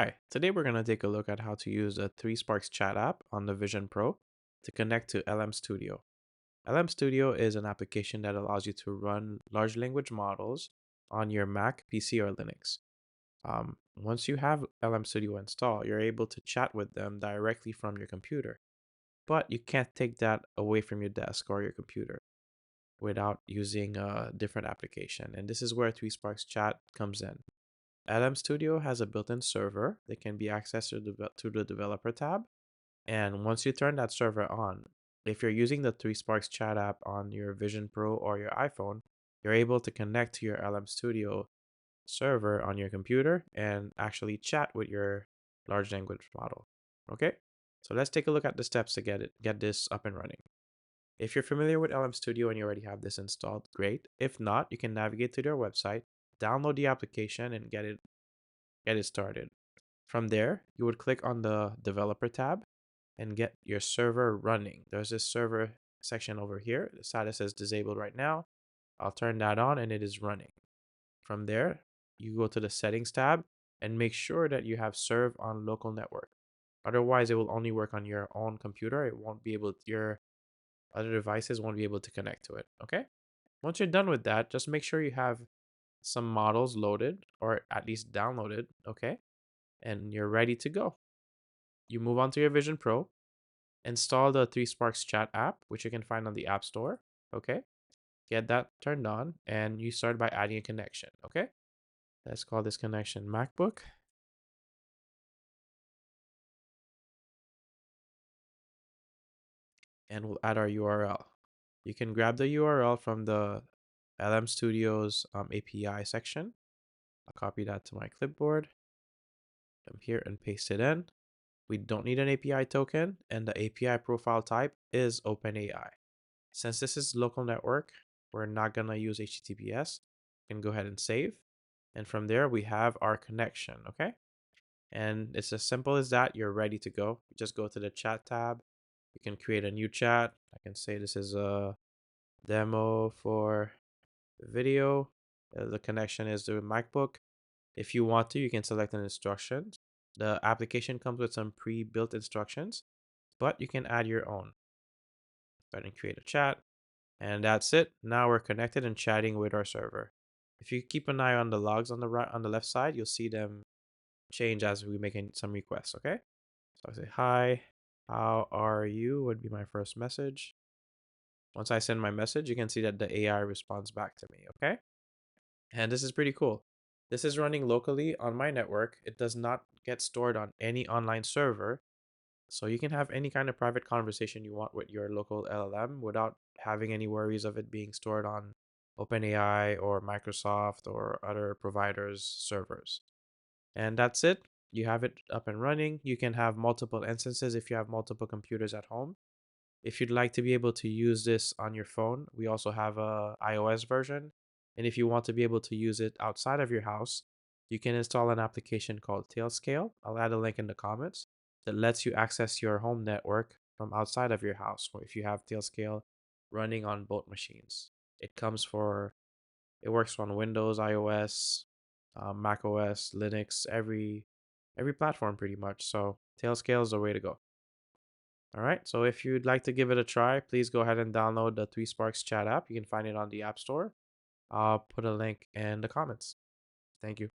Hi, today we're going to take a look at how to use the 3sparks chat app on the Vision Pro to connect to LM Studio. LM Studio is an application that allows you to run large language models on your Mac, PC, or Linux. Once you have LM Studio installed, you're able to chat with them directly from your computer, but you can't take that away from your desk or your computer without using a different application. And this is where 3sparks chat comes in. LM Studio has a built-in server that can be accessed to the developer tab. And once you turn that server on, if you're using the 3sparks chat app on your Vision Pro or your iPhone, you're able to connect to your LM Studio server on your computer and actually chat with your large language model. Okay? So let's take a look at the steps to get this up and running. If you're familiar with LM Studio and you already have this installed, great. If not, you can navigate to their website, download the application, and get it started. From there, you would click on the developer tab and get your server running. There's this server section over here. The status says disabled right now. I'll turn that on and it is running. From there, you go to the settings tab and make sure that you have serve on local network. Otherwise, it will only work on your own computer. It won't be able, your other devices won't be able to connect to it. Okay. Once you're done with that, just make sure you have some models loaded or at least downloaded. Okay. And you're ready to go. You move on to your Vision Pro, install the 3sparks chat app, which you can find on the App Store. Okay. Get that turned on and you start by adding a connection. Okay. Let's call this connection MacBook and we'll add our URL. You can grab the URL from the LM Studios API section. I'll copy that to my clipboard. Come here and paste it in. We don't need an API token, and the API profile type is OpenAI. Since this is local network, we're not going to use HTTPS. You can go ahead and save. And from there, we have our connection, okay? And it's as simple as that. You're ready to go. Just go to the chat tab. You can create a new chat. I can say this is a demo for the video. The connection is the MacBook. If you want to, you can select an instruction. The application comes with some pre-built instructions, but you can add your own. Go ahead and create a chat. And that's it. Now we're connected and chatting with our server. If you keep an eye on the logs on the right, on the left side, you'll see them change as we make some requests. Okay. So I say, hi, how are you? Would be my first message. Once I send my message, you can see that the AI responds back to me. Okay. And this is pretty cool. This is running locally on my network. It does not get stored on any online server. So you can have any kind of private conversation you want with your local LLM without having any worries of it being stored on OpenAI or Microsoft or other providers' servers. And that's it. You have it up and running. You can have multiple instances if you have multiple computers at home. If you'd like to be able to use this on your phone, we also have a iOS version. And if you want to be able to use it outside of your house, you can install an application called Tailscale. I'll add a link in the comments that lets you access your home network from outside of your house. Or if you have Tailscale running on both machines, it works on Windows, iOS, Mac OS, Linux, every platform pretty much. So Tailscale is the way to go. All right, so if you'd like to give it a try, please go ahead and download the 3sparks chat app. You can find it on the App Store. I'll put a link in the comments. Thank you.